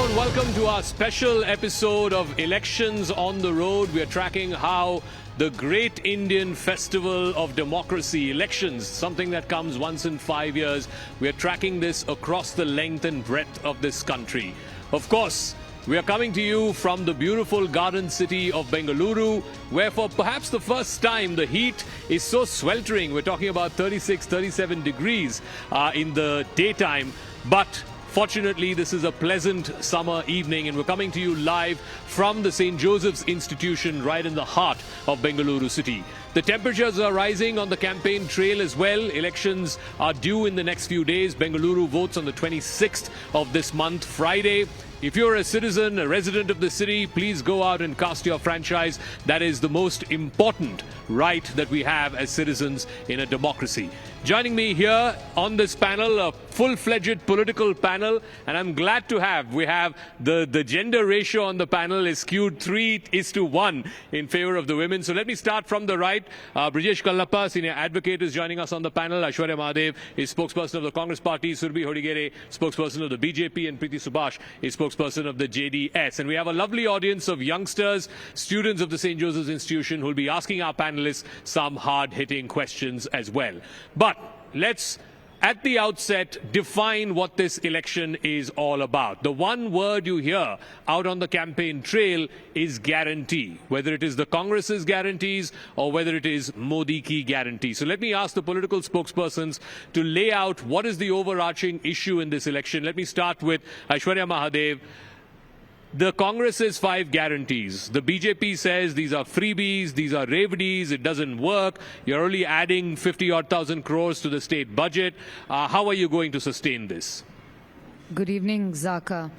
and welcome to our special episode of Elections on the Road. We are tracking how the great Indian festival of democracy, elections, something that comes once in 5 years, we are tracking this across the length and breadth of this country. Of course, we are coming to you from the beautiful garden city of Bengaluru, where for perhaps the first time the heat is so sweltering. We're talking about 36, 37 degrees in the daytime, but fortunately, this is a pleasant summer evening, and we're coming to you live from the St. Joseph's Institution right in the heart of Bengaluru city. The temperatures are rising on the campaign trail as well. Elections are due in the next few days. Bengaluru votes on the 26th of this month, Friday. If you're a citizen, a resident of the city, please go out and cast your franchise. That is the most important right that we have as citizens in a democracy. Joining me here on this panel, a full-fledged political panel, and I'm glad to have, we have the gender ratio on the panel is skewed 3:1 in favor of the women. So let me start from the right. Brijesh Kallappa, senior advocate, is joining us on the panel. Aishwarya Mahadev is spokesperson of the Congress party. Surbhi Hodigere, spokesperson of the BJP, and Preeti Subhash is spokesperson of the JDS. And we have a lovely audience of youngsters, students of the St. Joseph's Institution, who will be asking our panelists some hard-hitting questions as well. But let's, at the outset, define what this election is all about. The one word you hear out on the campaign trail is guarantee, whether it is the Congress's guarantees or whether it is Modi ki guarantee. So let me ask the political spokespersons to lay out what is the overarching issue in this election. Let me start with Aishwarya Mahadev. The Congress's 5 guarantees. The BJP says these are freebies, these are revdies, it doesn't work. You're only adding 50-odd thousand crores to the state budget. How are you going to sustain this? Good evening, Zaka.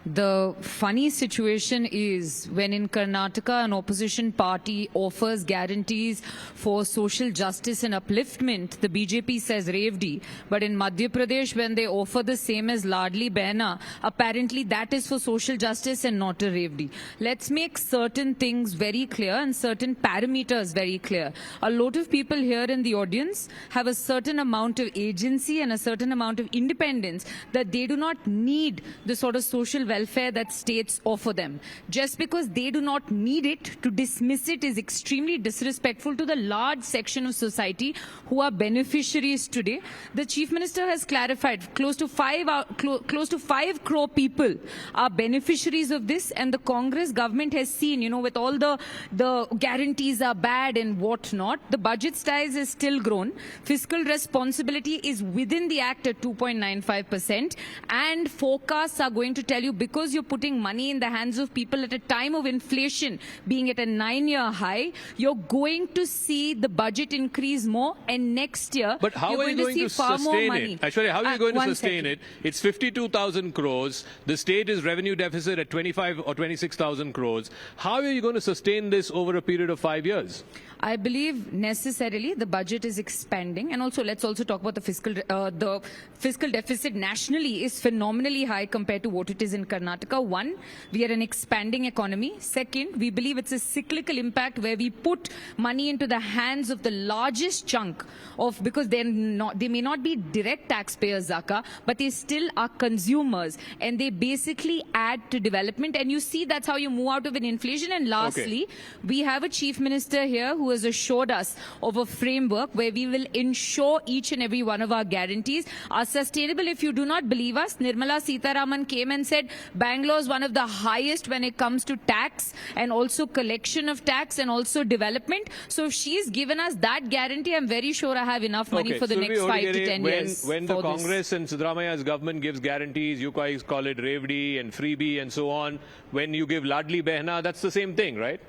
The funny situation is when in Karnataka an opposition party offers guarantees for social justice and upliftment, the BJP says revdi. But in Madhya Pradesh, when they offer the same as Ladli Behna, apparently that is for social justice and not a revdi. Let's make certain things very clear and certain parameters very clear. A lot of people here in the audience have a certain amount of agency and a certain amount of independence that they do not need the sort of social welfare that states offer them. Just because they do not need it, to dismiss it is extremely disrespectful to the large section of society who are beneficiaries today. The Chief Minister has clarified close to 5 crore people are beneficiaries of this, and the Congress government has seen, with all the guarantees are bad and whatnot, the budget size is still grown. Fiscal responsibility is within the act at 2.95%, and forecasts are going to tell you, because you're putting money in the hands of people at a time of inflation being at a 9-year high, you're going to see the budget increase more, and next year but how you're are you going to see far more money. Actually, how are you going to sustain it? It's 52,000 crores. The state is revenue deficit at 25 or 26,000 crores. How are you going to sustain this over a period of 5 years? I believe necessarily the budget is expanding, and also let's also talk about the fiscal deficit nationally is phenomenally high compared to what it is in Karnataka. One, we are an expanding economy. Second, we believe it's a cyclical impact where we put money into the hands of the largest chunk of, because they may not be direct taxpayers, Zaka, but they still are consumers, and they basically add to development, and you see that's how you move out of an inflation. And lastly, we have a Chief Minister here who has assured us of a framework where we will ensure each and every one of our guarantees are sustainable. If you do not believe us, Nirmala Sitharaman came and said Bangalore is one of the highest when it comes to tax and also collection of tax and also development. So if she's given us that guarantee, I'm very sure I have enough money for the next 5 to 10 years. When the Congress and Siddaramaia's government gives guarantees, you guys call it revdi and freebie and so on. When you give Ladli Behna, that's the same thing, right?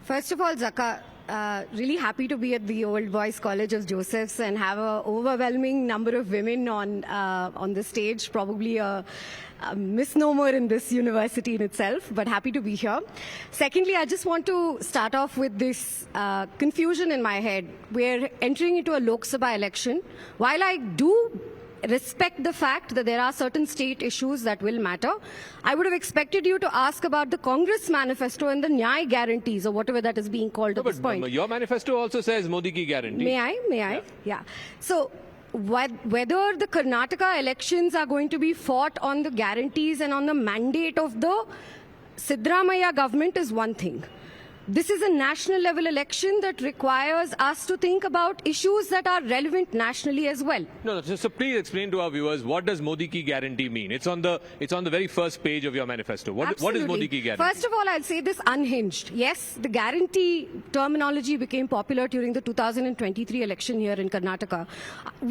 First of all, Zaka, really happy to be at the Old Boys College of Joseph's and have an overwhelming number of women on the stage, probably a misnomer in this university in itself, but happy to be here. Secondly, I just want to start off with this confusion in my head. We're entering into a Lok Sabha election. While I do respect the fact that there are certain state issues that will matter, I would have expected you to ask about the Congress manifesto and the Nyay guarantees, or whatever that is being called at this point. Your manifesto also says Modi ki guarantee. May I? Yeah. So whether the Karnataka elections are going to be fought on the guarantees and on the mandate of the Siddaramaiah government is one thing. This is a national level election that requires us to think about issues that are relevant nationally as well. No, so please explain to our viewers, what does Modi ki guarantee mean? It's on the very first page of your manifesto. What is Modi ki guarantee? First of all, I'll say this unhinged. Yes, the guarantee terminology became popular during the 2023 election here in Karnataka.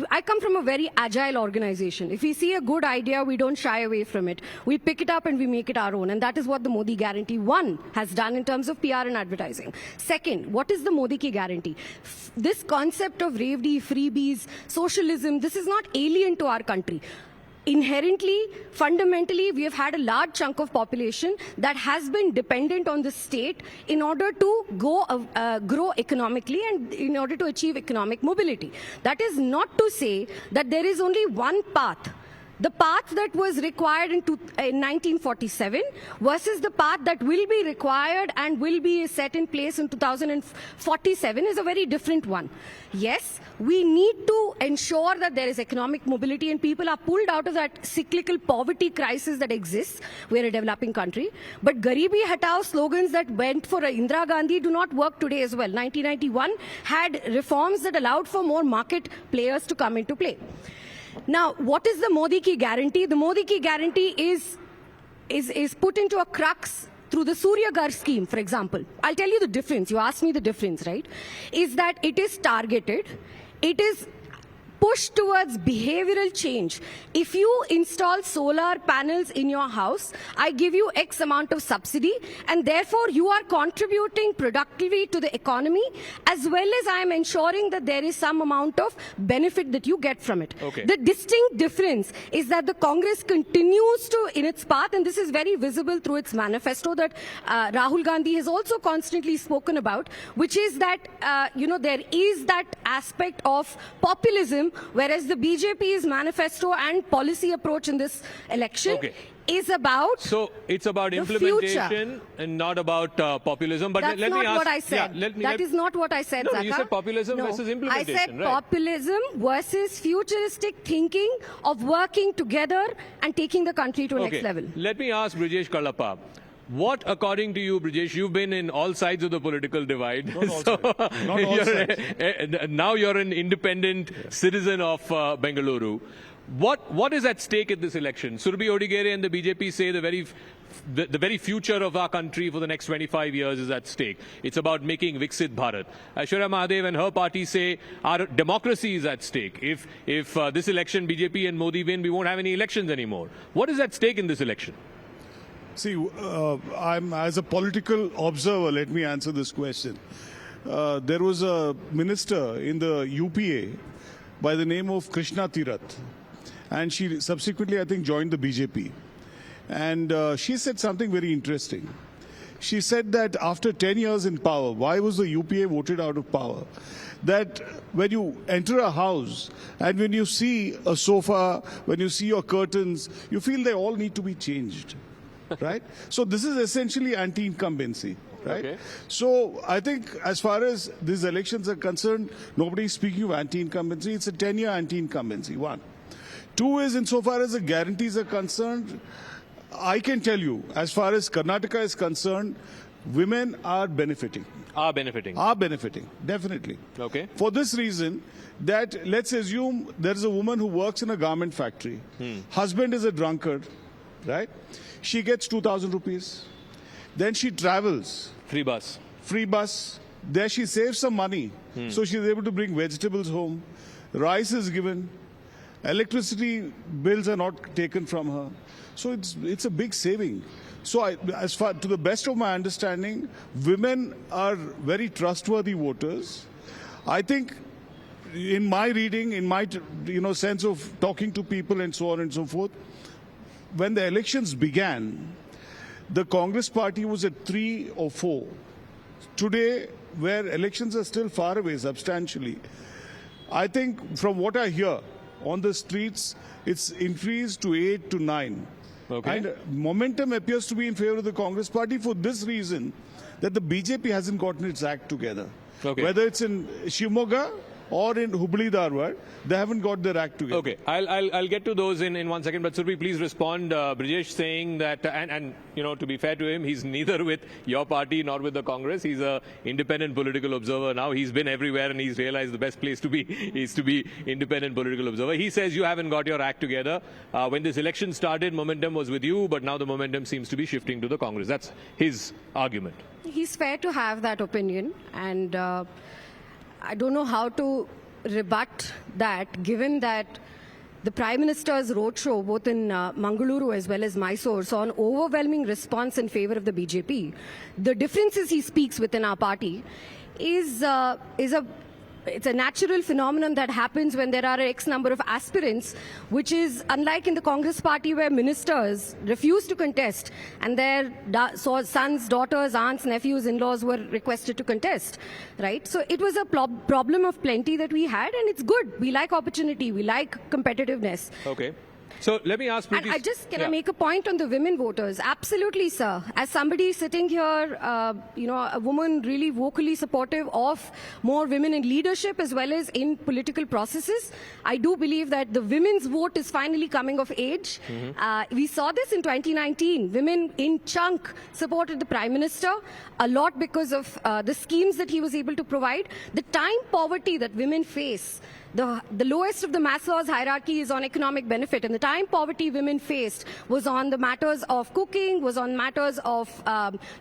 I come from a very agile organization. If we see a good idea, we don't shy away from it. We pick it up and we make it our own. And that is what the Modi guarantee, one, has done in terms of PR and advertising. Second, what is the Modi ki guarantee? This concept of Revdi, freebies, socialism, this is not alien to our country. Inherently, fundamentally, we have had a large chunk of population that has been dependent on the state in order to grow economically and in order to achieve economic mobility. That is not to say that there is only one path. The path that was required in 1947 versus the path that will be required and will be set in place in 2047 is a very different one. Yes, we need to ensure that there is economic mobility and people are pulled out of that cyclical poverty crisis that exists. We are a developing country. But Garibi Hatao slogans that went for Indira Gandhi do not work today as well. 1991 had reforms that allowed for more market players to come into play. Now, what is the Modi ki guarantee? The Modi ki guarantee is put into a crux through the Surya Ghar scheme, for example. I'll tell you the difference. You asked me the difference, right? Is that it is targeted. It is push towards behavioral change. If you install solar panels in your house, I give you X amount of subsidy, and therefore you are contributing productively to the economy, as well as I am ensuring that there is some amount of benefit that you get from it. Okay. The distinct difference is that the Congress continues to, in its path, and this is very visible through its manifesto that Rahul Gandhi has also constantly spoken about, which is that, there is that aspect of populism, whereas the BJP's manifesto and policy approach in this election is about So it's about implementation and not about populism. But that's let me not ask, what I said. That is not what I said, No, Zaka. you said populism versus implementation, I said right? populism versus futuristic thinking of working together and taking the country to a next level. Let me ask Brijesh Kallappa. What, according to you, Brijesh, you've been in all sides of the political divide. Not all sides. Not all sides. Now you're an independent citizen of Bengaluru. What is at stake in this election? Surabhi Odigere and the BJP say the very future of our country for the next 25 years is at stake. It's about making Viksit Bharat. Aishwarya Mahadev and her party say our democracy is at stake. If this election BJP and Modi win, we won't have any elections anymore. What is at stake in this election? See, I'm as a political observer, let me answer this question. There was a minister in the UPA by the name of Krishna Tirath, and she subsequently, I think, joined the BJP. And she said something very interesting. She said that after 10 years in power, why was the UPA voted out of power? That when you enter a house and when you see a sofa, when you see your curtains, you feel they all need to be changed. Right? So this is essentially anti-incumbency. Right? Okay. So I think as far as these elections are concerned, nobody is speaking of anti-incumbency. It's a 10-year anti-incumbency, one. Two is, insofar as the guarantees are concerned, I can tell you, as far as Karnataka is concerned, women are benefiting. Are benefiting. Are benefiting, definitely. Okay. For this reason, that let's assume there is a woman who works in a garment factory. Husband is a drunkard, right? She gets 2,000 rupees. Then she travels. Free bus. Free bus. There she saves some money. So she's able to bring vegetables home. Rice is given. Electricity bills are not taken from her. So it's a big saving. So as far to the best of my understanding, women are very trustworthy voters. I think in my reading, in my sense of talking to people and so on and so forth, when the elections began, the Congress party was at 3 or 4. Today, where elections are still far away substantially, I think from what I hear on the streets, it's increased to 8 to 9. Okay. And momentum appears to be in favor of the Congress party for this reason, that the BJP hasn't gotten its act together. Okay. Whether it's in Shimoga or in Hubli Dharwad, they haven't got their act together. Okay, I'll get to those in 1 second, but Surbi, please respond. Brijesh saying that, and you know, to be fair to him, he's neither with your party nor with the Congress. He's an independent political observer now. He's been everywhere and he's realized the best place to be is to be independent political observer. He says you haven't got your act together. When this election started, momentum was with you, but now the momentum seems to be shifting to the Congress. That's his argument. He's fair to have that opinion, and I don't know how to rebut that, given that the Prime Minister's roadshow, both in Mangaluru as well as Mysore, saw an overwhelming response in favor of the BJP. The differences he speaks within our party it's a natural phenomenon that happens when there are X number of aspirants, which is unlike in the Congress party where ministers refuse to contest and their sons, daughters, aunts, nephews, in-laws were requested to contest, right? So it was a problem of plenty that we had, and it's good. We like opportunity. We like competitiveness. Okay. So let me ask And can I make a point on the women voters? Absolutely, sir. As somebody sitting here, a woman really vocally supportive of more women in leadership as well as in political processes, I do believe that the women's vote is finally coming of age. We saw this in 2019. Women in chunk supported the Prime Minister a lot because of the schemes that he was able to provide. The time poverty that women face, the lowest of the Maslow's hierarchy is on economic benefit, and the time poverty women faced was on the matters of cooking, was on matters of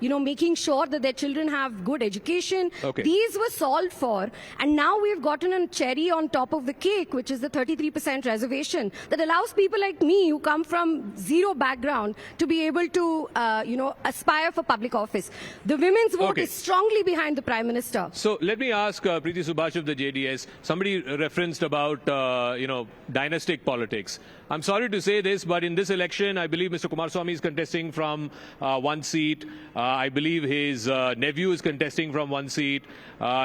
making sure that their children have good education. Okay. These were solved for, and now we've gotten a cherry on top of the cake, which is the 33% reservation that allows people like me who come from zero background to be able to aspire for public office. The women's vote is strongly behind the Prime Minister. So let me ask Preeti Subhash of the JDS. Somebody referenced about dynastic politics. I'm sorry to say this, but in this election, I believe Mr. Kumaraswamy is contesting from one seat. I believe his nephew is contesting from one seat.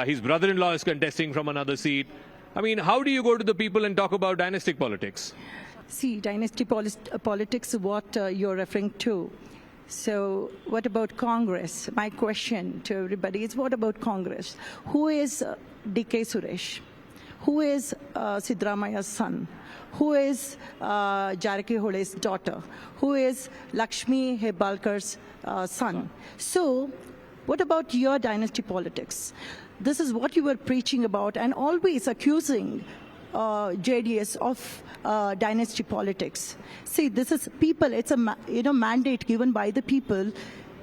His brother-in-law is contesting from another seat. I mean, how do you go to the people and talk about dynastic politics? See, dynasty politics, what you're referring to. So what about Congress? My question to everybody is, what about Congress? Who is D.K. Suresh? Who is Siddaramaya's son? Who is Jarakihole's daughter? Who is Lakshmi Hebalkar's son? So what about your dynasty politics? This is what you were preaching about and always accusing JDS of dynasty politics. See, this is people. It's a mandate given by the people,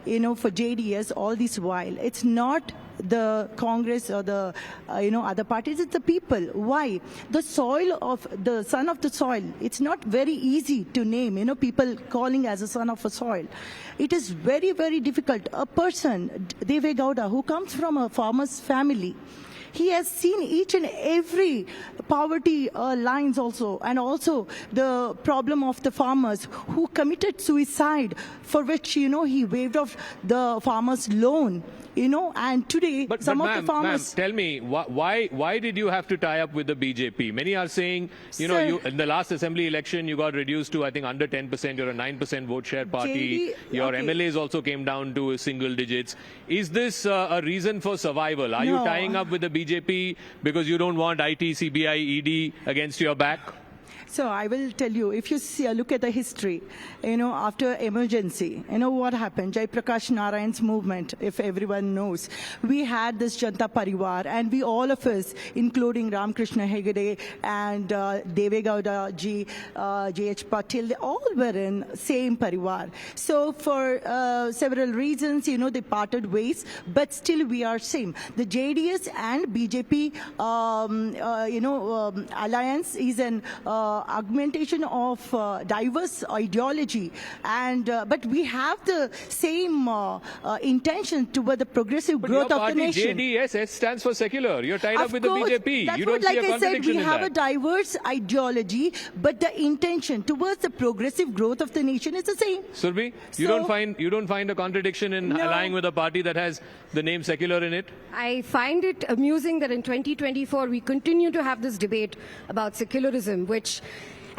for JDS all this while. It's not the Congress or the other parties. It's the people. Why? The soil of the son of the soil. It's not very easy to name. People calling as a son of a soil. It is very, very difficult. A person, Deve Gowda, who comes from a farmer's family, he has seen each and every poverty lines also, and also the problem of the farmers who committed suicide, for which, he waived off the farmer's loan. And today some of the farmers... Tell me, why did you have to tie up with the BJP? Many are saying, you in the last assembly election, you got reduced to, I think, under 10%. You're a 9% vote share party. Your MLAs also came down to single digits. Is this a reason for survival? Are you tying up with the BJP because you don't want IT, CBI, ED against your back? So I will tell you, if you look at the history, after emergency, what happened? Jai Prakash Narayan's movement, if everyone knows. We had this Janta Parivar, and we all of us, including Ramakrishna Hegde and Deve Gowda ji, J.H. Patil, they all were in same Parivar. So for several reasons, they parted ways, but still we are same. The JDS and BJP, alliance is an augmentation of diverse ideology, and but we have the same intention toward the progressive growth of the nation. JDS stands for secular. You're tied up with the BJP. That's you don't what, see like a I said, we have a that. diverse ideology, but the intention towards the progressive growth of the nation is the same. Surbi, you don't find a contradiction in allying with a party that has the name secular in it? I find it amusing that in 2024 we continue to have this debate about secularism, which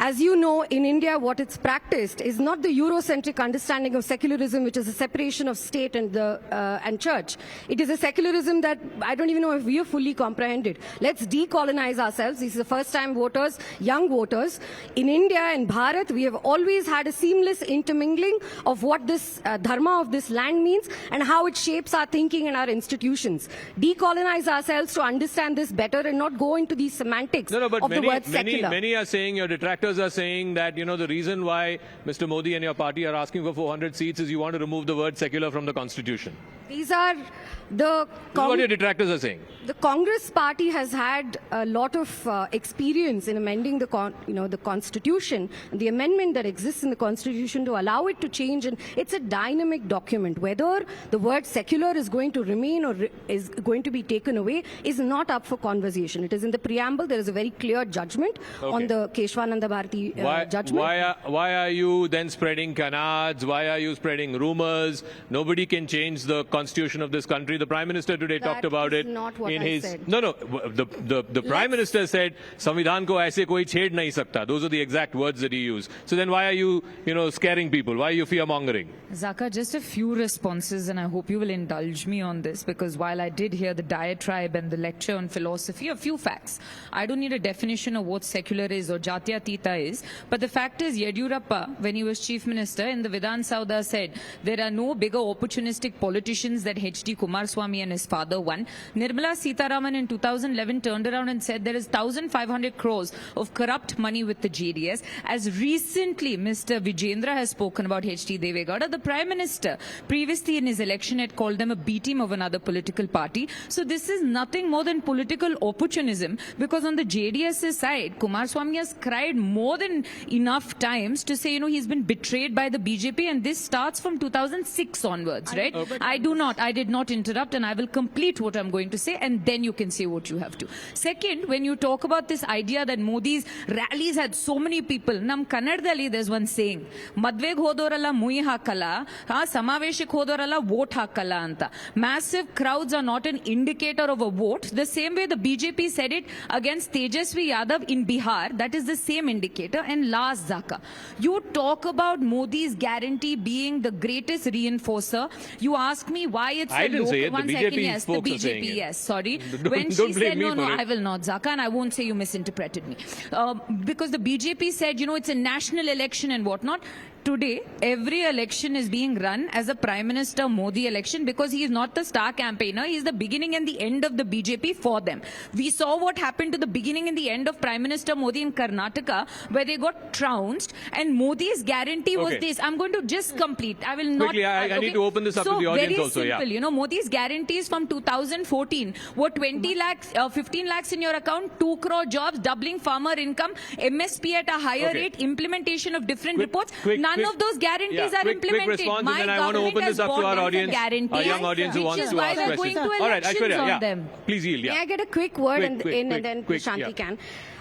As you know, in India, what it's practiced is not the Eurocentric understanding of secularism, which is a separation of state and church. It is a secularism that I don't even know if we have fully comprehended. Let's decolonize ourselves. These are the first-time voters, young voters. In India and Bharat, we have always had a seamless intermingling of what this dharma of this land means and how it shapes our thinking and our institutions. Decolonize ourselves to understand this better and not go into these semantics No, but of the word secular. many are saying, your detractors are saying that, the reason why Mr. Modi and your party are asking for 400 seats is you want to remove the word secular from the constitution. These are the... This is what your detractors are saying. The Congress party has had a lot of experience in amending the constitution, and the amendment that exists in the constitution to allow it to change, and it's a dynamic document. Whether the word secular is going to remain or is going to be taken away is not up for conversation. It is in the preamble. There is a very clear judgment on the Keshwananda Bharati judgment. Why are you then spreading canards? Why are you spreading rumors? Nobody can change the constitution of this country. The Prime Minister today talked about it. Not what in I his said. the Prime Minister said संविधान को ऐसे कोई छेड़ नहीं सकता. Those are the exact words that he used. So then why are you scaring people? Why are you fear mongering? Zaka, just a few responses, and I hope you will indulge me on this, because while I did hear the diatribe and the lecture on philosophy, a few facts. I don't need a definition of what secular is or Jatyatita is, but the fact is Yediyurappa, when he was Chief Minister in the Vidhan Sauda, said there are no bigger opportunistic politicians than H.D. Kumaraswamy and his father won. Nirmala Sitharaman in 2011 turned around and said there is 1,500 crores of corrupt money with the JDS. As recently Mr. Vijendra has spoken about H.D. Devegowda, the Prime Minister previously in his election had called them a B team of another political party. So this is nothing more than political opportunism, because on the JDS's side, Kumaraswamy has cried more than enough times to say, he's been betrayed by the BJP, and this starts from 2006 onwards, right? I did not interrupt, and I will complete what I'm going to say, and then you can say what you have to. Second, when you talk about this idea that Modi's rallies had so many people, Nam Kannadadalli there's one saying, Madveg hodoralla mui hakala, samaveshik hodoralla vote hakala anta. Massive crowds are not an indicator of a vote. The same way the BJP said it against Tejasvi Yadav in Bihar, that is the same indicator. And last, Zaka, you talk about Modi's guarantee being the greatest reinforcer. You ask me why it's I didn't say it. One The second, BJP yes, the folks are BJP, saying it. yes, sorry. Don't When she blame said, me no, for it. I will not, Zaka, and I won't say you misinterpreted me. Because the BJP said, it's a national election and whatnot. Today, every election is being run as a Prime Minister Modi election, because he is not the star campaigner. He is the beginning and the end of the BJP for them. We saw what happened to the beginning and the end of Prime Minister Modi in Karnataka, where they got trounced, and Modi's guarantee was this. I'm going to just complete. I will not. Quickly, I need to open this up to the audience also. Very simple. Modi's guarantees from 2014 were 20 lakhs, 15 lakhs in your account, 2 crore jobs, doubling farmer income, MSP at a higher rate, implementation of different reports. None of those guarantees are implemented. Quick response, and then I want to open this up to our audience, our young audience who wants to ask questions. All right, Aishwarya, please yield. May I get a quick word and then Shanti can.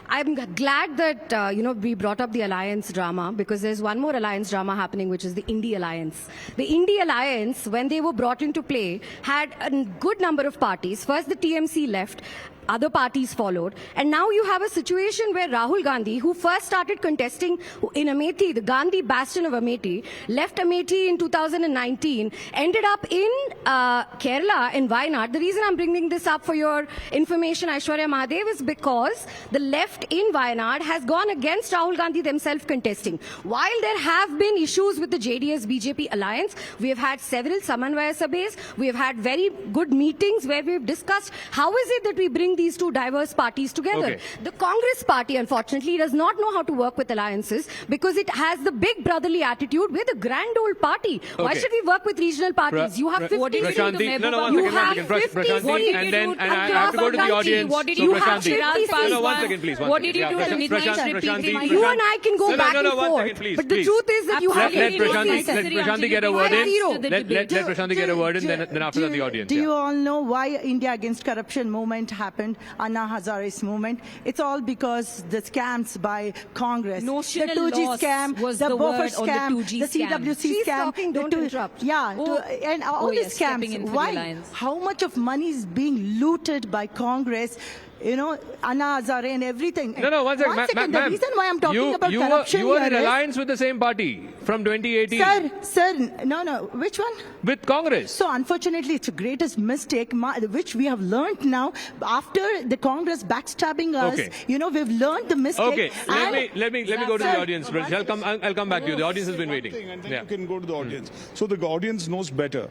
I'm glad that, we brought up the alliance drama, because there's one more alliance drama happening, which is the Indie Alliance. The Indie Alliance, when they were brought into play, had a good number of parties. First, the TMC left. Other parties followed. And now you have a situation where Rahul Gandhi, who first started contesting in Amethi, the Gandhi bastion of Amethi, left Amethi in 2019, ended up in Kerala in Wayanad. The reason I'm bringing this up for your information, Aishwarya Mahadev, is because the left in Wayanad has gone against Rahul Gandhi themselves contesting. While there have been issues with the JDS-BJP alliance, we have had several Samanvaya Sabhas, we have had very good meetings where we've discussed how is it that we bring these two diverse parties together. The Congress party, unfortunately, does not know how to work with alliances, because it has the big brotherly attitude. We're the grand old party. Why should we work with regional parties? You have 50 Prashanti, you have 50 Prashanti, and then I have to go to the audience. What did So you Prashanti, one second, please. What did you do to midnight Prashanti, You and I can go back and 1 forth. second, please. But the truth is that you have Let 50 Prashanti get a word in. Let Prashanti get a word in, then after that the audience. Do you all know why India Against Corruption movement happened? Anna Hazare's movement. It's all because the scams by Congress. Notional the 2G loss scam, was the the BOFA word on the scam, 2G the CWC She's scam. talking, don't interrupt. Yeah, and all these stepping in scams. for the Why? alliance. How much of money is being looted by Congress you know, Anna Hazare and everything. No, one second. One second. The reason why I'm talking about you corruption were in here is- alliance with the same party from 2018. Sir, no. Which one? With Congress. So unfortunately, it's the greatest mistake, which we have learned now after the Congress backstabbing us. Okay. You know, we've learned the mistake. Okay, let me go to Sir, the audience. I'll come back to you. The audience has been waiting. And then you can go to the audience. So the audience knows better.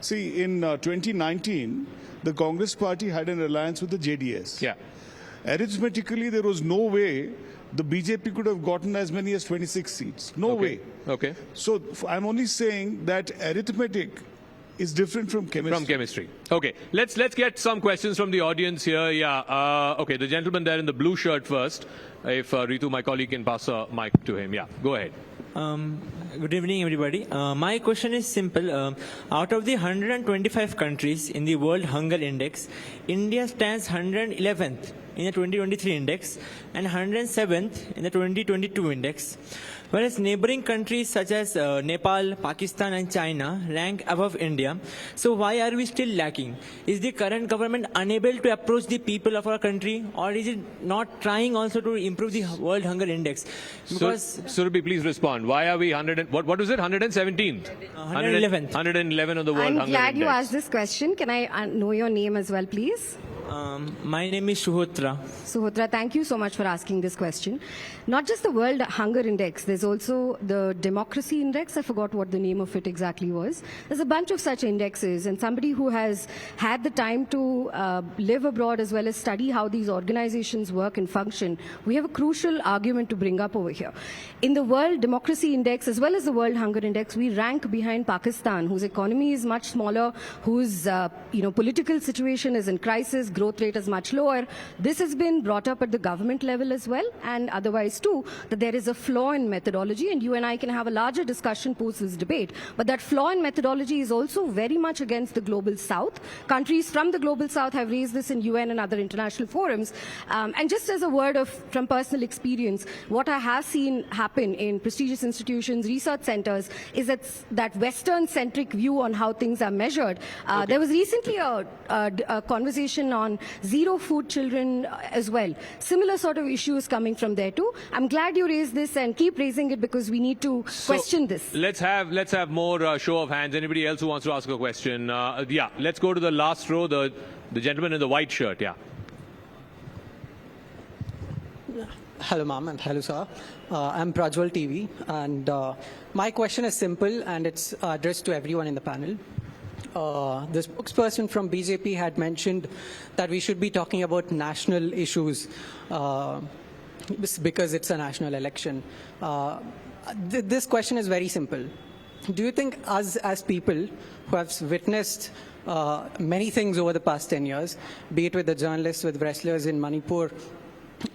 See, in 2019, the Congress party had an alliance with the JDS. Yeah. Arithmetically, there was no way the BJP could have gotten as many as 26 seats. No way. Okay. So I'm only saying that arithmetic is different from chemistry. From chemistry. Okay. Let's get some questions from the audience here. Yeah. Okay. The gentleman there in the blue shirt first. If Ritu, my colleague, can pass a mic to him. Yeah. Go ahead. Good evening, everybody. My question is simple. Out of the 125 countries in the World Hunger Index, India stands 111th in the 2023 index and 107th in the 2022 index, whereas neighboring countries such as Nepal, Pakistan and China rank above India. So why are we still lacking? Is the current government unable to approach the people of our country, or is it not trying also to improve the World Hunger Index? Because Surabhi, please respond. Why are we 100? What was it? 117th? 111th. 111 on the World I'm Hunger glad you Index. asked this question. Can I know your name as well, please? my name is Shuhotra. Suhotra, thank you so much for asking this question. Not just the World Hunger Index, there's also the Democracy Index. I forgot what the name of it exactly was. There's a bunch of such indexes, and somebody who has had the time to live abroad as well as study how these organizations work and function, we have a crucial argument to bring up over here. In the World Democracy Index as well as the World Hunger Index, we rank behind Pakistan, whose economy is much smaller, whose political situation is in crisis, growth rate is much lower. This has been brought up at the government level as well, and otherwise too, that there is a flaw in methodology, and you and I can have a larger discussion post this debate. But that flaw in methodology is also very much against the global south. Countries from the global south have raised this in UN and other international forums. And just as a word from personal experience, what I have seen happen in prestigious institutions, research centers, is that Western-centric view on how things are measured. There was recently a conversation on zero food children as well. Similar sort of issues coming from there too. I'm glad you raised this and keep raising it because we need to question this. Let's have more show of hands. Anybody else who wants to ask a question? Yeah, let's go to the last row. The gentleman in the white shirt. Yeah. Hello, ma'am, and hello, sir. I'm Prajwal TV, and my question is simple, and it's addressed to everyone in the panel. The spokesperson from BJP had mentioned that we should be talking about national issues because it's a national election. This question is very simple. Do you think us as people who have witnessed many things over the past 10 years, be it with the journalists, with wrestlers in Manipur,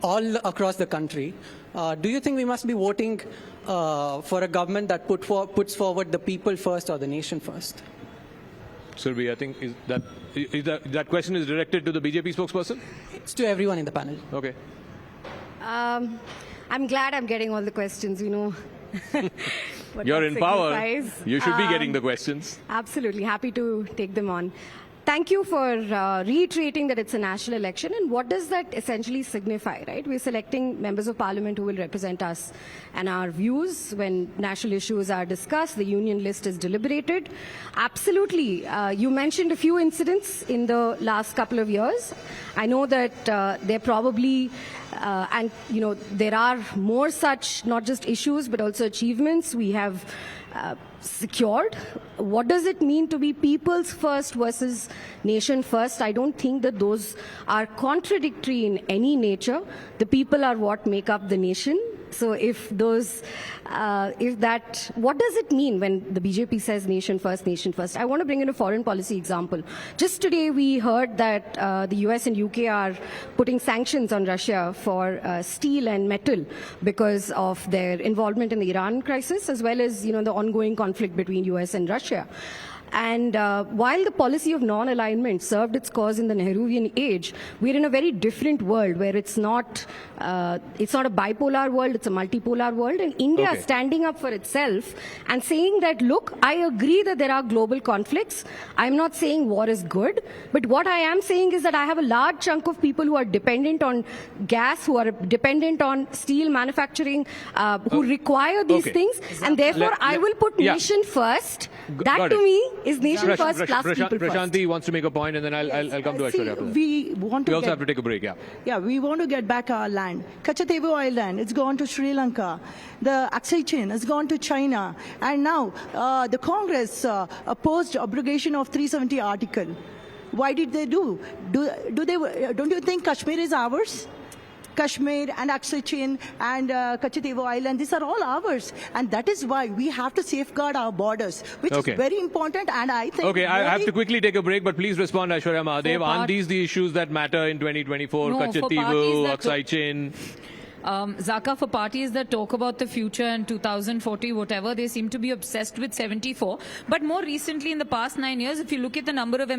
all across the country, do you think we must be voting for a government that puts forward the people first or the nation first? Surabhi, I think that question is directed to the BJP spokesperson? It's to everyone in the panel. Okay. I'm glad I'm getting all the questions, But You're that in power. signifies. You should be getting the questions. Absolutely. Happy to take them on. Thank you for reiterating that it's a national election. And what does that essentially signify, right? We're selecting members of parliament who will represent us and our views when national issues are discussed. The union list is deliberated. Absolutely. You mentioned a few incidents in the last couple of years. I know that there probably, there are more such, not just issues, but also achievements. We have secured. What does it mean to be people's first versus nation first? I don't think that those are contradictory in any nature. The people are what make up the nation. So what does it mean when the BJP says nation first, nation first? I want to bring in a foreign policy example. Just today we heard that the US and UK are putting sanctions on Russia for steel and metal because of their involvement in the Iran crisis, as well as, the ongoing conflict between US and Russia. And while the policy of non-alignment served its cause in the Nehruvian age, we're in a very different world where it's not a bipolar world, it's a multipolar world. And India is standing up for itself and saying that, look, I agree that there are global conflicts. I'm not saying war is good, but what I am saying is that I have a large chunk of people who are dependent on gas, who are dependent on steel manufacturing, who require these things. And therefore, I will put nation first. That to me is nation first plus people first. Prashanti wants to make a point, and then I'll come to Aishwarya after that. We also have to take a break, Yeah, we want to get back our land. Kachatevo Island, it's gone to Sri Lanka. The Aksai Chin has gone to China. And now the Congress opposed abrogation of 370 article. Why did they do? Don't you think Kashmir is ours? Kashmir and Aksai Chin and Kachatevo Island, these are all ours. And that is why we have to safeguard our borders, which is very important. And I think... Okay, I have to quickly take a break, but please respond, Aishwarya Mahadev. Aren't these the issues that matter in 2024? No, Kachatevo, Aksai Chin... Zaka, for parties that talk about the future and 2040, whatever, they seem to be obsessed with 74. But more recently, in the past 9 years, if you look at the number of,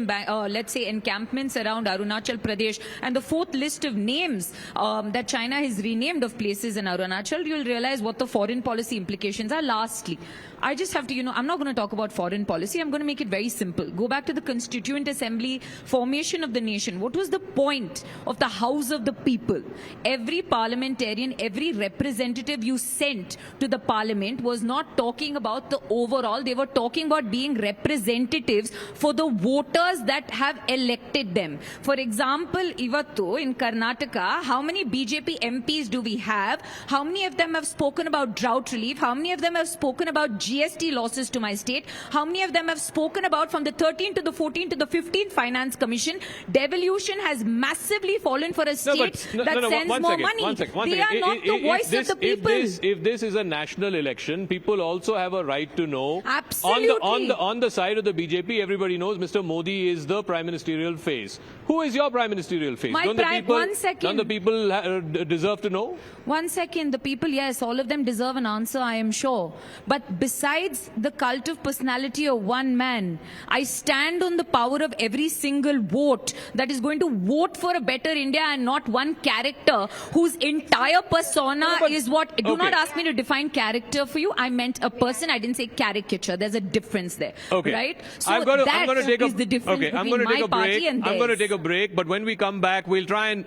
let's say, encampments around Arunachal Pradesh and the fourth list of names that China has renamed of places in Arunachal, you'll realize what the foreign policy implications are. Lastly, I just have to, I'm not going to talk about foreign policy. I'm going to make it very simple. Go back to the Constituent Assembly formation of the nation. What was the point of the House of the People? Every parliamentarian, every representative you sent to the parliament was not talking about the overall. They were talking about being representatives for the voters that have elected them. For example, Ivattu in Karnataka, how many BJP MPs do we have? How many of them have spoken about drought relief? How many of them have spoken about GST losses to my state? How many of them have spoken about from the 13th to the 14th to the 15th Finance Commission? Devolution has massively fallen for a state that sends more money. They are not the voice of the people. If this is a national election, people also have a right to know. Absolutely. On the side of the BJP, everybody knows Mr. Modi is the prime ministerial face. Who is your prime ministerial face? Don't the people deserve to know? 1 second. The people, yes, all of them deserve an answer, I am sure. But besides the cult of personality of one man, I stand on the power of every single vote that is going to vote for a better India and not one character whose entire persona is what... Do not ask me to define character for you. I meant a person. I didn't say caricature. There's a difference there. Right? So I'm going to take the difference between my party and theirs. I'm going to take a break, but when we come back, we'll try and,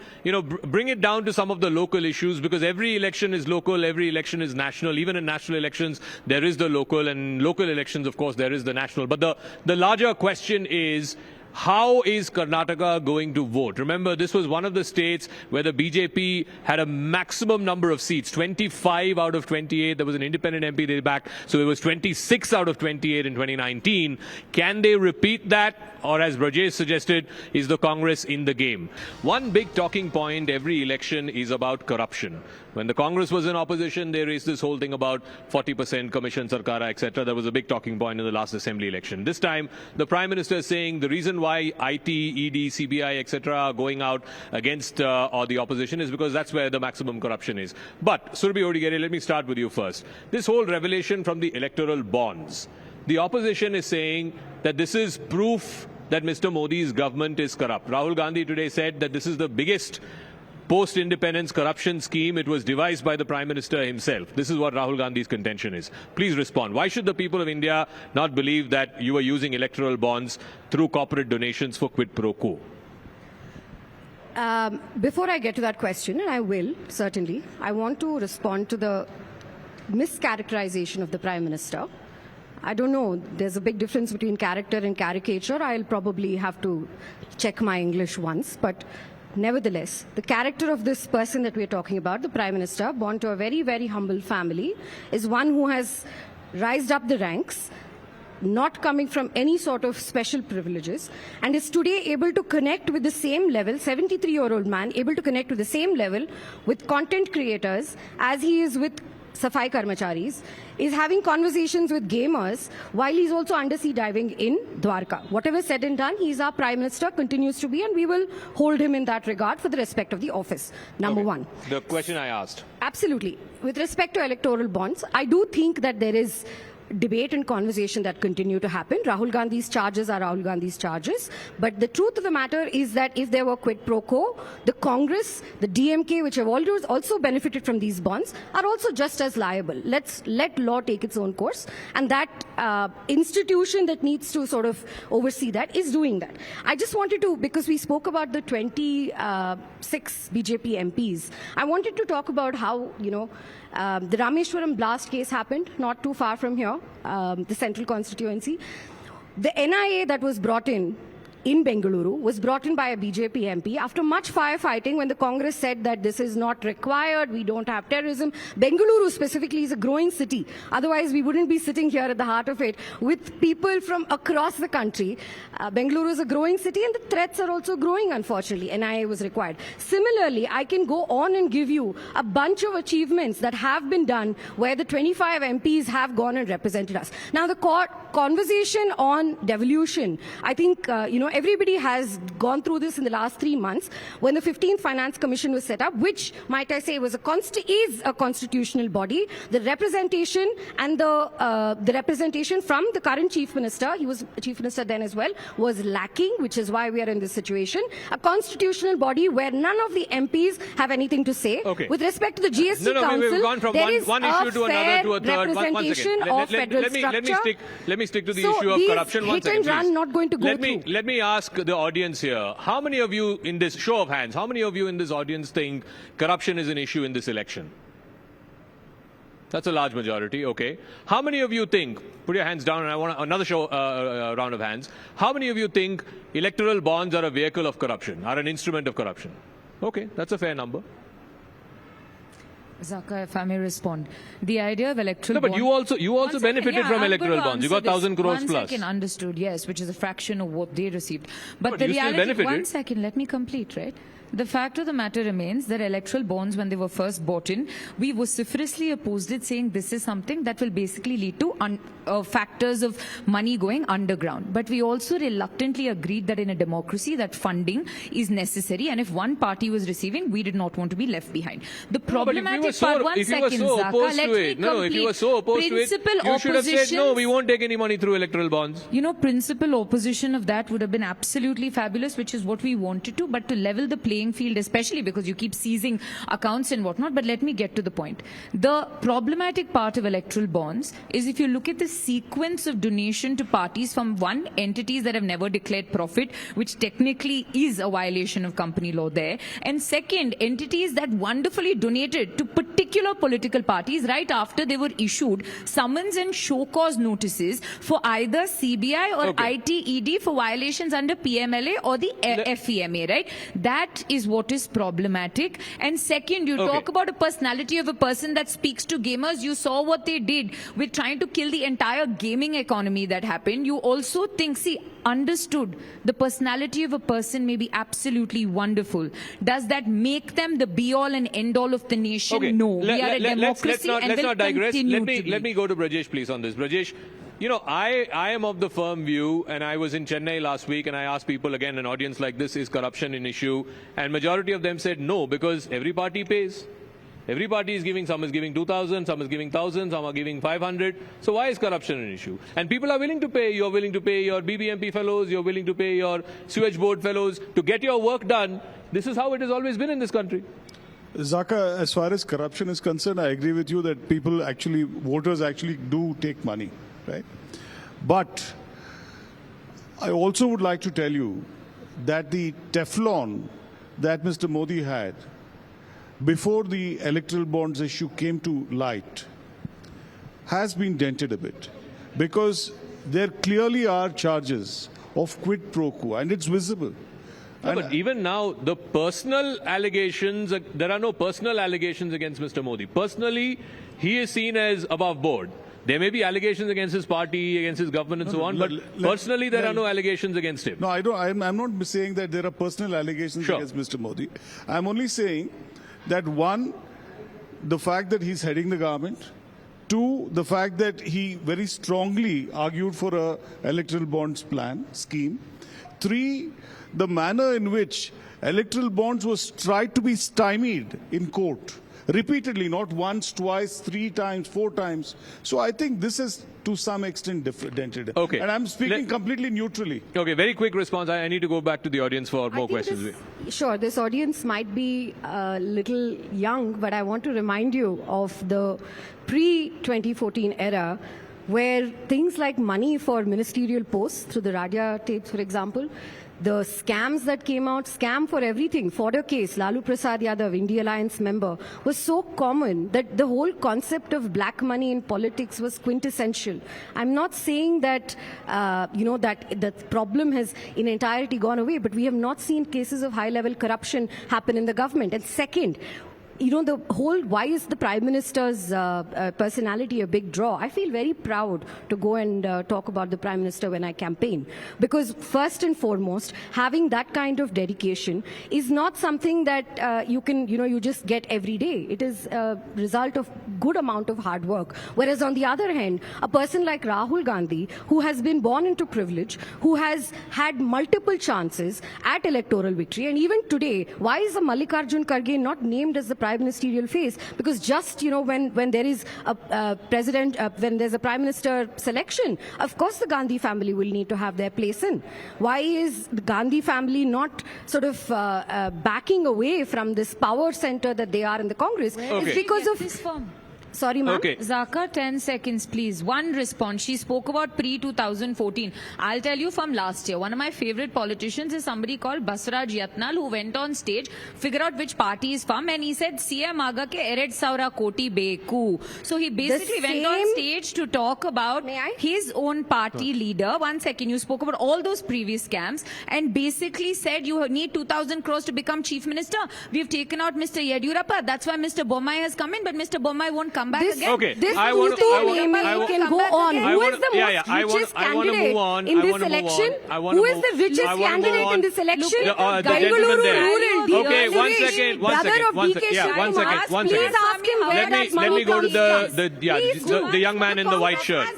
bring it down to some of the local issues, because every election is local, every election is national. Even in national elections, there is the local, and local elections, of course, there is the national. But the larger question is, how is Karnataka going to vote? Remember, this was one of the states where the BJP had a maximum number of seats, 25 out of 28. There was an independent MP they backed, so it was 26 out of 28 in 2019. Can they repeat that? Or as Brajesh suggested, is the Congress in the game? One big talking point every election is about corruption. When the Congress was in opposition, they raised this whole thing about 40% commission, sarkara, etc. That was a big talking point in the last assembly election. This time, the Prime Minister is saying the reason why IT, ED, CBI, etc. are going out against or the opposition is because that's where the maximum corruption is. But, Surabhi Odigere, let me start with you first. This whole revelation from the electoral bonds, the opposition is saying that this is proof that Mr. Modi's government is corrupt. Rahul Gandhi today said that this is the biggest post-independence corruption scheme. It was devised by the Prime Minister himself. This is what Rahul Gandhi's contention is. Please respond. Why should the people of India not believe that you are using electoral bonds through corporate donations for quid pro quo? Before I get to that question, and I will, certainly, I want to respond to the mischaracterization of the Prime Minister. I don't know, there's a big difference between character and caricature. I'll probably have to check my English once, but nevertheless, the character of this person that we're talking about, the Prime Minister, born to a very, very humble family, is one who has rised up the ranks, not coming from any sort of special privileges, and is today able to connect with the same level, 73-year-old man, able to connect with the same level with content creators as he is with Safai Karmacharis, is having conversations with gamers while he's also undersea diving in Dwarka. Whatever said and done, he's our Prime Minister, continues to be, and we will hold him in that regard for the respect of the office. Number one. The question I asked. Absolutely. With respect to electoral bonds, I do think that there is debate and conversation that continue to happen. Rahul Gandhi's charges are Rahul Gandhi's charges. But the truth of the matter is that if there were quid pro quo, the Congress, the DMK, which have also benefited from these bonds, are also just as liable. Let's let law take its own course. And that institution that needs to sort of oversee that is doing that. I just wanted to, because we spoke about the 26 BJP MPs, I wanted to talk about how, the Rameshwaram blast case happened not too far from here, the central constituency. The NIA that was brought in Bengaluru was brought in by a BJP MP after much firefighting when the Congress said that this is not required, we don't have terrorism. Bengaluru specifically is a growing city. Otherwise, we wouldn't be sitting here at the heart of it with people from across the country. Bengaluru is a growing city and the threats are also growing, unfortunately. NIA was required. Similarly, I can go on and give you a bunch of achievements that have been done where the 25 MPs have gone and represented us. Now, the conversation on devolution, I think, everybody has gone through this in the last 3 months when the 15th Finance Commission was set up, which, might I say, is a constitutional body. The representation and the representation from the current Chief Minister, he was Chief Minister then as well, was lacking, which is why we are in this situation. A constitutional body where none of the MPs have anything to say. Okay. With respect to the GST Council, we've gone from there is one issue to another to a third. representation of federal structure. Let me stick to the issue of corruption. Hit and run not going to go through. Let me ask the audience here, how many of you in this show of hands, how many of you in this audience think corruption is an issue in this election? That's a large majority, okay. How many of you think, put your hands down and I want another round of hands, how many of you think electoral bonds are a vehicle of corruption, are an instrument of corruption? Okay, that's a fair number. Zaka, if I may respond. The idea of electoral bonds... but you also benefited from electoral bonds. You got 1,000 crores plus. 1 second, understood, yes, which is a fraction of what they received. But the you still reality... benefited. 1 second, let me complete, right? The fact of the matter remains that electoral bonds, when they were first bought in, we vociferously opposed it, saying this is something that will basically lead to factors of money going underground. But we also reluctantly agreed that in a democracy, that funding is necessary. And if one party was receiving, we did not want to be left behind. The problematic part, 1 second, Zaka, let me complete. If you were so opposed to it, you should have said, no, we won't take any money through electoral bonds. Principal opposition of that would have been absolutely fabulous, which is what we wanted to, but to level the playing field, especially because you keep seizing accounts and whatnot. But let me get to the point. The problematic part of electoral bonds is if you look at the sequence of donation to parties from one, entities that have never declared profit, which technically is a violation of company law there, and second, entities that wonderfully donated to particular political parties right after they were issued summons and show cause notices for either CBI or ITED for violations under PMLA or the FEMA, right? That is what is problematic. And second, you talk about a personality of a person that speaks to gamers. You saw what they did with trying to kill the entire gaming economy that happened. You also think, understood, the personality of a person may be absolutely wonderful. Does that make them the be-all and end-all of the nation? No. We are a democracy and let's will not digress. continue to be. Let me go to Brajesh, please, on this. Brajesh, I am of the firm view, and I was in Chennai last week, and I asked people, again, an audience like this, is corruption an issue? And majority of them said no, because every party pays. Every party is giving, some is giving 2,000, some is giving 1,000, some are giving 500. So why is corruption an issue? And people are willing to pay. You're willing to pay your BBMP fellows, you're willing to pay your sewage board fellows to get your work done. This is how it has always been in this country. Zaka, as far as corruption is concerned, I agree with you that voters actually do take money, right? But I also would like to tell you that the Teflon that Mr. Modi had before the electoral bonds issue came to light has been dented a bit, because there clearly are charges of quid pro quo, and it's visible. No, but even now, the personal allegations, there are no personal allegations against Mr. Modi. Personally, he is seen as above board. There may be allegations against his party, against his government and so on, but personally there are no allegations against him. No, I'm not saying that there are personal allegations against Mr. Modi. I'm only saying that, one, the fact that he's heading the government; two, the fact that he very strongly argued for a electoral bonds scheme; three, the manner in which electoral bonds was tried to be stymied in court. repeatedly, not once, twice, 3 times, 4 times. So I think this is to some extent dented. Okay. And I'm speaking completely neutrally. Okay, very quick response. I need to go back to the audience for more questions. Sure, this audience might be a little young, but I want to remind you of the pre-2014 era where things like money for ministerial posts through the Radia tapes, for example, the scams that came out, scam for everything, fodder case, Lalu Prasad Yadav, India Alliance member, was so common that the whole concept of black money in politics was quintessential. I'm not saying that, that the problem has in entirety gone away, but we have not seen cases of high-level corruption happen in the government. And second, the whole, why is the Prime Minister's personality a big draw? I feel very proud to go and talk about the Prime Minister when I campaign. Because first and foremost, having that kind of dedication is not something that you just get every day. It is a result of good amount of hard work. Whereas on the other hand, a person like Rahul Gandhi, who has been born into privilege, who has had multiple chances at electoral victory, and even today, why is a Mallikarjun Kharge not named as the Prime Ministerial face? Because just when there is a president, when there's a Prime Minister selection, of course the Gandhi family will need to have their place in. Why is the Gandhi family not sort of backing away from this power center that they are in the Congress? Okay. It's because of this form. Sorry, ma'am. Okay. Zaka, 10 seconds, please. One response. She spoke about pre-2014. I'll tell you from last year. One of my favorite politicians is somebody called Basraj Yatnal, who went on stage, figure out which party he's from, and he said, CM Aga ke Ered Saura Koti Beku. So he basically went on stage to talk about his own party leader. 1 second. You spoke about all those previous scams and basically said you need 2,000 crores to become chief minister. We've taken out Mr. Yediyurappa. That's why Mr. Bommai has come in, but Mr. Bommai won't come back again. Okay. This I want to can go on. Who is the most richest candidate in this election? Who is the richest candidate in this election? The gentleman there. Okay, one second. Please ask him where that money Let me go to comes the young man in the white shirt.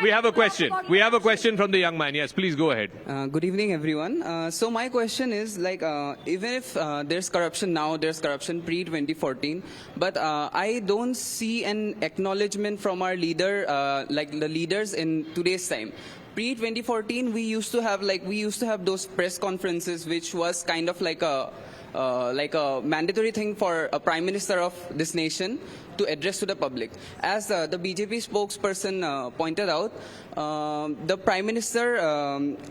We have a question. We have a question from the young man. Yes, please go ahead. Good evening, everyone. So my question is, even if there's corruption now, there's corruption pre-2014, but I don't see an acknowledgement from our leader, like the leaders in today's time. Pre-2014, we used to have those press conferences, which was kind of like a mandatory thing for a prime minister of this nation to address to the public. As the BJP spokesperson pointed out, the prime minister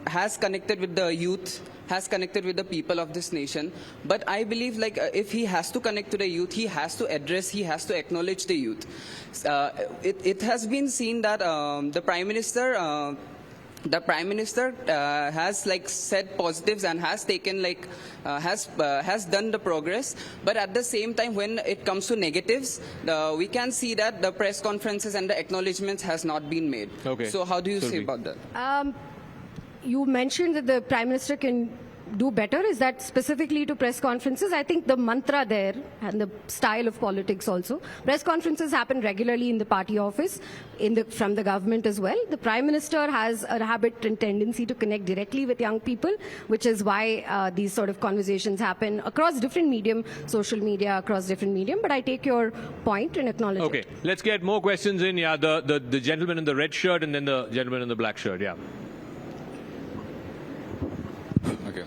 has connected with the youth, has connected with the people of this nation. But I believe if he has to connect to the youth, he has to address, he has to acknowledge the youth. It has been seen that the Prime Minister has said positives and has taken has done the progress, but at the same time when it comes to negatives, we can see that the press conferences and the acknowledgements has not been made. Okay. So how do you say about that? You mentioned that the Prime Minister can do better. Is that specifically to press conferences? I think the mantra there and the style of politics also. Press conferences happen regularly in the party office, from the government as well. The Prime Minister has a habit and tendency to connect directly with young people, which is why these sort of conversations happen across different medium, social media, across different medium. But I take your point and acknowledge it. Okay, let's get more questions in. Yeah, the gentleman in the red shirt and then the gentleman in the black shirt. Yeah. Okay.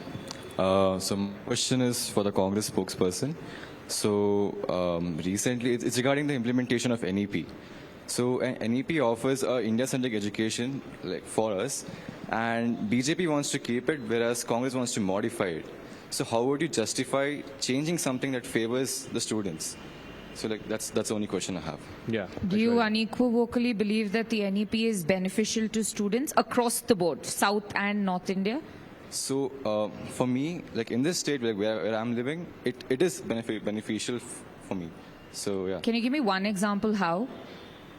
So my question is for the Congress spokesperson. So recently, it's regarding the implementation of NEP. So NEP offers a India-centric education for us, and BJP wants to keep it, whereas Congress wants to modify it. So how would you justify changing something that favors the students? So that's the only question I have. Yeah. Do you unequivocally believe that the NEP is beneficial to students across the board, South and North India? So for me, in this state where I'm living, it is beneficial for me. So yeah. Can you give me one example how?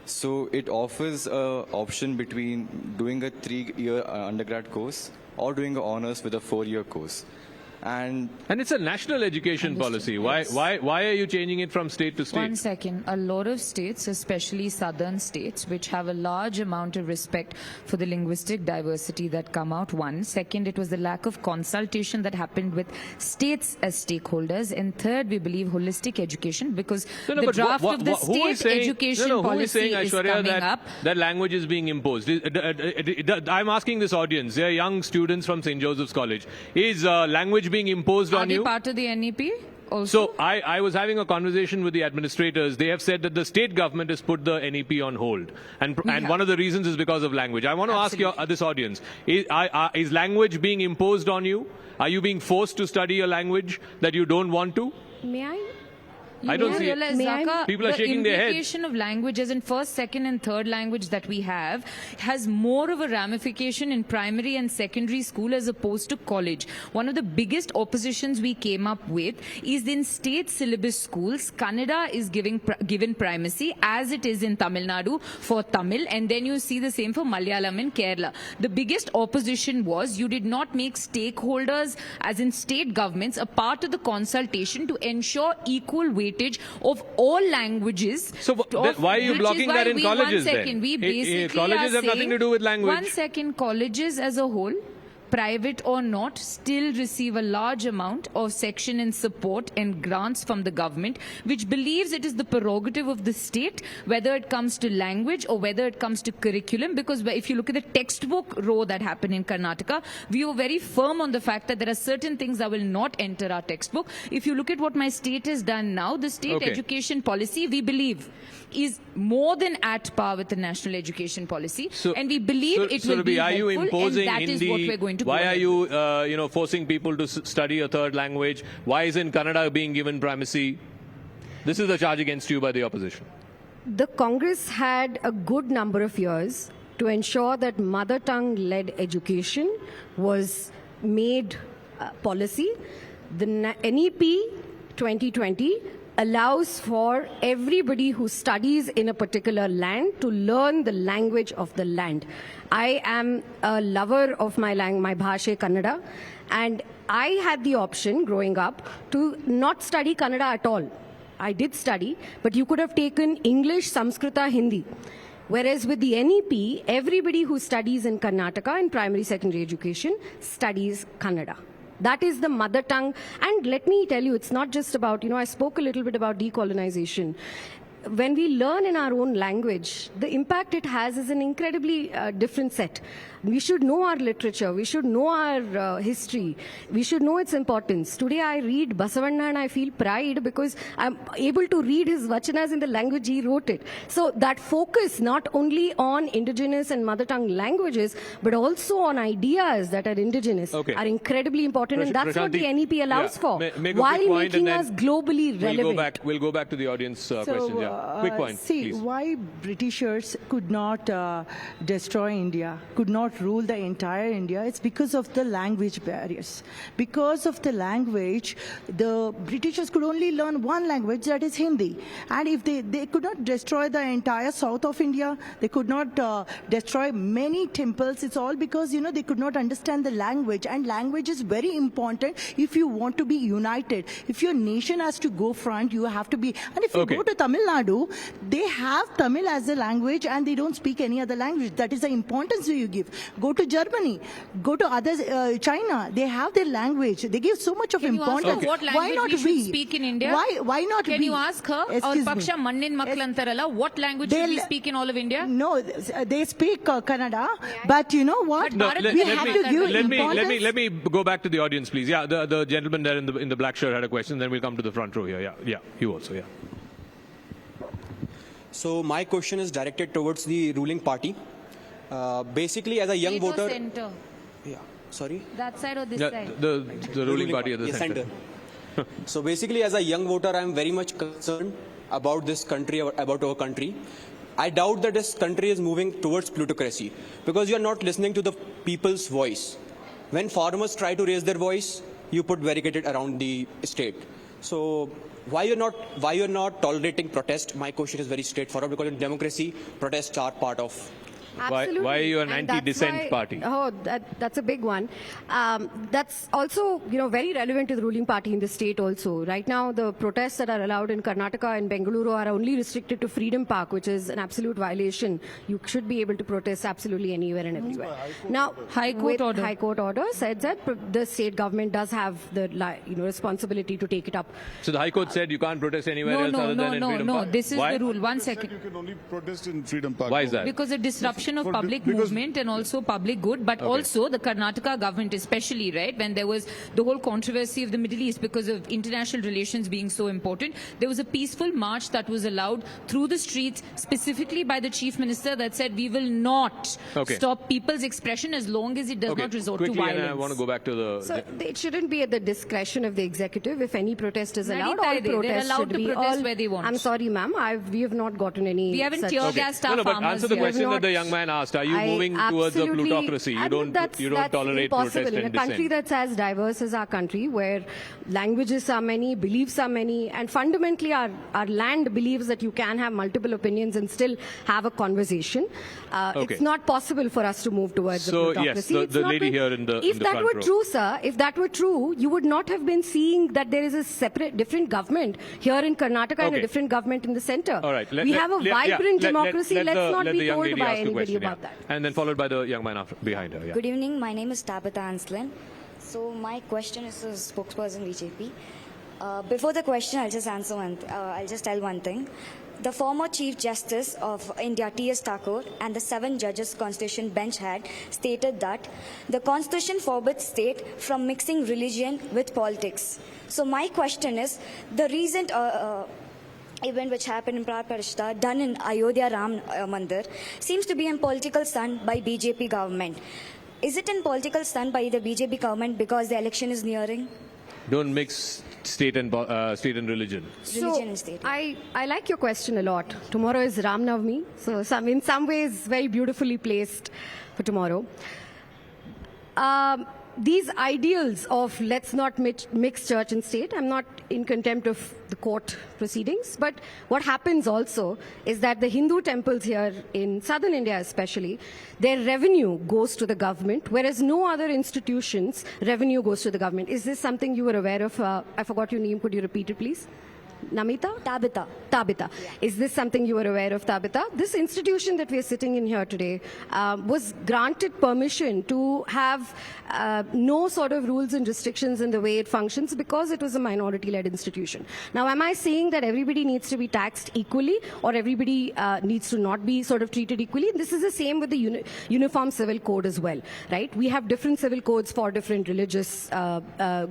So it offers an option between doing a 3-year undergrad course or doing an honors with a 4-year course. And it's a national education policy. Why are you changing it from state to state? 1 second. A lot of states, especially southern states, which have a large amount of respect for the linguistic diversity that come out. 1. Second, it was the lack of consultation that happened with states as stakeholders. And third, we believe holistic education, because the draft of the state education policy is coming up. That language is being imposed. I'm asking this audience. They're young students from St. Joseph's College. Is language being imposed on you? Are they part of the NEP? Also? So I was having a conversation with the administrators. They have said that the state government has put the NEP on hold. And one of the reasons is because of language. I want to ask this audience, is language being imposed on you? Are you being forced to study a language that you don't want to? May I? I don't see it. Zaka, People are shaking their heads. The implication of language as in first, second and third language that we have has more of a ramification in primary and secondary school as opposed to college. One of the biggest oppositions we came up with is in state syllabus schools, Kannada is given primacy as it is in Tamil Nadu for Tamil, and then you see the same for Malayalam in Kerala. The biggest opposition was you did not make stakeholders as in state governments a part of the consultation to ensure equal weight of all languages. So why are you blocking that in colleges then? We basically colleges have nothing to do with language. 1 second, colleges as a whole, private or not, still receive a large amount of section and support and grants from the government, which believes it is the prerogative of the state, whether it comes to language or whether it comes to curriculum. Because if you look at the textbook row that happened in Karnataka, we were very firm on the fact that there are certain things that will not enter our textbook. If you look at what my state has done now, the state education policy, we believe, is more than at par with the national education policy, and we believe it will be helpful, and that is what we're going to go Why are ahead you, forcing people to study a third language? Why isn't Kannada being given primacy? This is the charge against you by the opposition. The Congress had a good number of years to ensure that mother tongue-led education was made policy. The NEP 2020 allows for everybody who studies in a particular land to learn the language of the land. I am a lover of my bhashe Kannada, and I had the option growing up to not study Kannada at all. I did study, but you could have taken English, Samskrita, Hindi. Whereas with the NEP, everybody who studies in Karnataka in primary, secondary education studies Kannada. That is the mother tongue. And let me tell you, it's not just about, I spoke a little bit about decolonization. When we learn in our own language, the impact it has is an incredibly different set. We should know our literature. We should know our history. We should know its importance. Today I read Basavanna and I feel pride because I'm able to read his vachanas in the language he wrote it. So that focus not only on indigenous and mother tongue languages, but also on ideas that are indigenous are incredibly important. And that's what the NEP allows for, while making us globally relevant. We'll go back to the audience questions. Quick point, please. Why Britishers could not destroy India, could not rule the entire India? It's because of the language barriers. Because of the language, the Britishers could only learn one language, that is Hindi. And if they could not destroy the entire south of India, they could not destroy many temples. It's all because, they could not understand the language. And language is very important if you want to be united. If your nation has to go front, you have to be. And if you go to Tamil Nadu, they have Tamil as a language and they don't speak any other language. That is the importance you give. Go to Germany, go to other China. They have their language. They give so much of importance. Can you ask her what language we should speak in India? Why not Can you ask her? Or Paksha Mannin Maklantarala, what language should we speak in all of India? No, they speak Kannada. But you know what? Let me go back to the audience, please. Yeah, the gentleman there in the black shirt had a question. Then we'll come to the front row here. Yeah, you also. So my question is directed towards the ruling party. Basically, as a young voter... Center. Yeah, sorry? That side or this side? The ruling party at the center. So basically, as a young voter, I am very much concerned about this country, about our country. I doubt that this country is moving towards plutocracy because you are not listening to the people's voice. When farmers try to raise their voice, you put barricaded around the state. So why you're not tolerating protest? My question is very straightforward, because in democracy, protests are part of Absolutely. Why are you an And that's anti-dissent why- party? Oh, that's a big one. That's also, very relevant to the ruling party in the state also. Right now, the protests that are allowed in Karnataka and Bengaluru are only restricted to Freedom Park, which is an absolute violation. You should be able to protest absolutely anywhere and everywhere. Now, High Court with order. High Court order said that the state government does have the responsibility to take it up. So the High Court said you can't protest anywhere else other than in Freedom no. Park? This is Why? the rule. One Said second. you can only protest in Freedom Park. Why is that? Because of disruption of For- public because- movement and also public good, but also the Karnataka government, especially, right, when there was the whole controversy of the Middle East because of international relations being so important, there was a peaceful march that was allowed through the streets, specifically by the chief minister, that said we will not stop people's expression as long as it does not resort quickly, to violence. and I want to go back to the... So it shouldn't be at the discretion of the executive. If any protest is allowed, Narita, all they're protests allowed should to be protest all. where they want. I'm sorry, ma'am. We have not gotten any. We haven't such- tear-gassed our No, but farmers answer the here. question not- that the young man asked. Are you I moving towards a absolutely- plutocracy? You don't that's tolerate impossible. protest In a and country dissent. that's as diverse as our country, where languages are many, beliefs are many, and fundamentally our land believes that you can have multiple opinions and still have a conversation. It's not possible for us to move towards So, a plutocracy. yes, It's the not lady been- here in the If that front were row. true, sir, if that were true, you would not have been seeing that there is a separate, different government here in Karnataka and a Okay. different government in the center. All right. We have a vibrant democracy. Let's not let be the young told lady by ask a anybody question, about yeah. that. And then followed by the young man behind her. Yeah. Good evening. My name is Tabitha Anslin. So my question is to spokesperson BJP. Before the question, I'll just answer one. I'll just tell one thing. The former Chief Justice of India, T.S. Thakur, and the 7 judges Constitution bench had stated that the Constitution forbids state from mixing religion with politics. So my question is, the recent event which happened in Pratishtha, done in Ayodhya Ram Mandir, seems to be a political stunt by BJP government. Is it a political stunt by the BJP government because the election is nearing? Don't mix state and religion. Religion and state. I like your question a lot. Tomorrow is Ram Navami, so in some ways very beautifully placed for tomorrow. These ideals of let's not mix church and state, I'm not in contempt of the court proceedings, but what happens also is that the Hindu temples here in southern India especially, their revenue goes to the government, whereas no other institutions' revenue goes to the government. Is this something you were aware of? I forgot your name, could you repeat it please? Namita? Tabitha. Tabitha. Yeah. Is this something you were aware of, Tabitha? This institution that we are sitting in here today was granted permission to have no sort of rules and restrictions in the way it functions because it was a minority-led institution. Now, am I saying that everybody needs to be taxed equally or everybody needs to not be sort of treated equally? This is the same with the Uniform Civil Code as well, right? We have different civil codes for different religious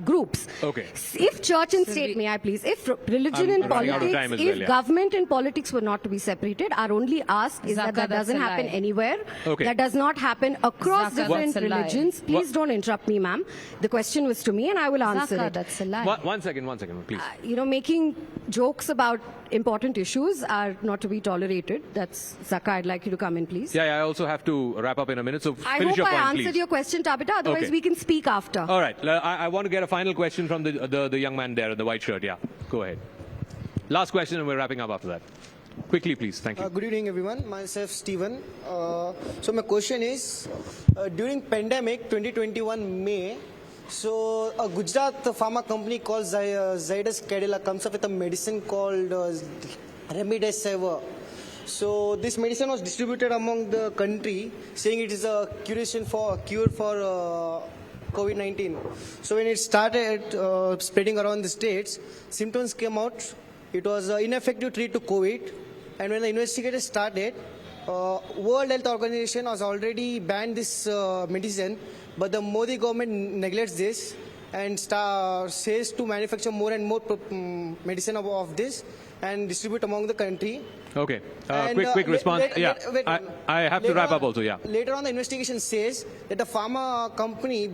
groups. Okay. If church and state, may I please, if religion and politics, if government and politics were not to be separated, our only ask is that doesn't happen anywhere. Okay. That does not happen across Zaka, different that's a lie. religions. Please don't interrupt me, ma'am. The question was to me and I will answer Zaka, it. that's a lie. One second, please. Making jokes about important issues are not to be tolerated. That's Zaka. I'd like you to come in, please. Yeah, I also have to wrap up in a minute, so I finish hope your I point, answered please. your question, Tabitha. Otherwise, Okay. we can speak after. All right. I want to get a final question from the young man there in the white shirt. Yeah, go ahead. Last question, and we're wrapping up after that. Quickly, please. Thank you. Good evening, everyone. Myself, Stephen. So my question is, during pandemic 2021 May, so a Gujarat pharma company called Zydus Cadila comes up with a medicine called Remdesivir. So this medicine was distributed among the country, saying it is a cure for COVID-19. So when it started spreading around the states, symptoms came out. It was ineffective treat to COVID. And when the investigators started, World Health Organization has already banned this medicine, but the Modi government neglects this and says to manufacture more and more medicine of this and distribute among the country. Okay. Quick response. I have to wrap up also, yeah. Later on, the investigation says that the pharma company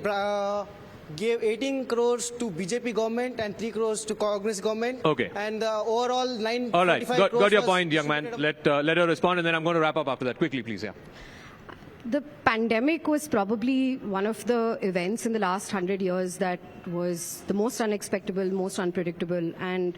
gave 18 crores to BJP government and 3 crores to Congress government. Okay. And overall 9. All right. Got your point, young man. Let her respond, and then I'm going to wrap up after that. Quickly, please, yeah. The pandemic was probably one of the events in the last 100 years that was the most unexpected, most unpredictable, and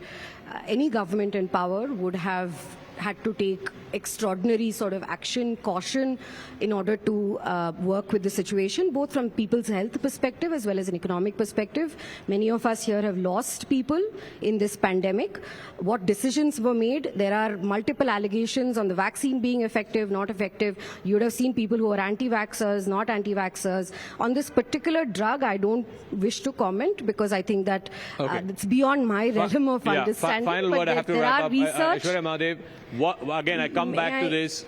any government in power would have had to take extraordinary sort of action, caution, in order to work with the situation, both from people's health perspective as well as an economic perspective. Many of us here have lost people in this pandemic. What decisions were made? There are multiple allegations on the vaccine being effective, not effective. You would have seen people who are anti-vaxxers, not anti-vaxxers. On this particular drug, I don't wish to comment because I think that it's beyond my realm of understanding. Final but word, I have to there wrap are up. research. Aishwarya Mahadev, again, I come back to this.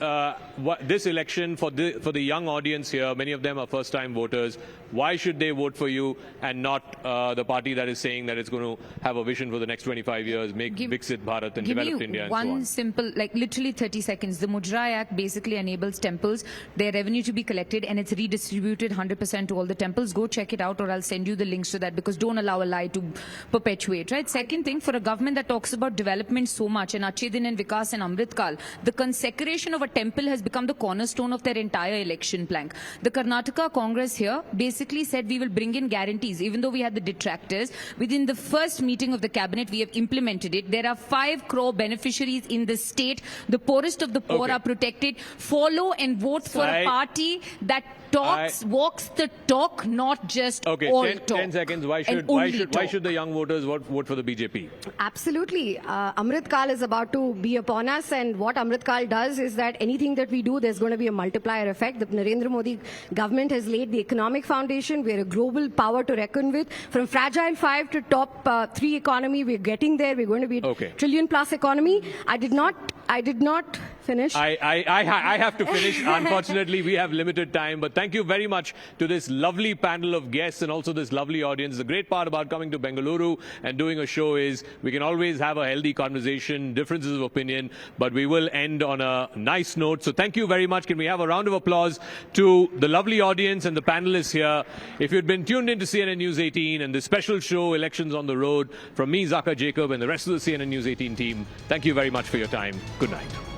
This election, for the young audience here, many of them are first-time voters. Why should they vote for you and not the party that is saying that it's going to have a vision for the next 25 years, make Viksit Bharat and developed India and so on? One simple, like literally 30 seconds. The Mujra Act basically enables temples, their revenue to be collected and it's redistributed 100% to all the temples. Go check it out or I'll send you the links to that because don't allow a lie to perpetuate, right? Second thing, for a government that talks about development so much and Achhe Din and Vikas and Amritkal, the consecration of a temple has become the cornerstone of their entire election plank. The Karnataka Congress here basically said we will bring in guarantees, even though we had the detractors. Within the first meeting of the cabinet, we have implemented it. There are 5 crore beneficiaries in the state. The poorest of the poor are protected. Follow and vote for a party that walks the talk, not just all talk. 10 seconds. Why should the young voters vote for the BJP? Absolutely. Amrit Kal is about to be upon us, and what Amrit Kal does is that anything that we do, there's going to be a multiplier effect. The Narendra Modi government has laid the economic foundation. We're a global power to reckon with. From fragile 5 to top 3 economy, we're getting there. We're going to be a trillion plus economy. I did not finish. I have to finish. Unfortunately, we have limited time, but thank you very much to this lovely panel of guests and also this lovely audience. The great part about coming to Bengaluru and doing a show is we can always have a healthy conversation, differences of opinion, but we will end on a nice note. So thank you very much. Can we have a round of applause to the lovely audience and the panelists here? If you'd been tuned into CNN News 18 and this special show, Elections on the Road, from me, Zaka Jacob, and the rest of the CNN News 18 team, thank you very much for your time. Good night.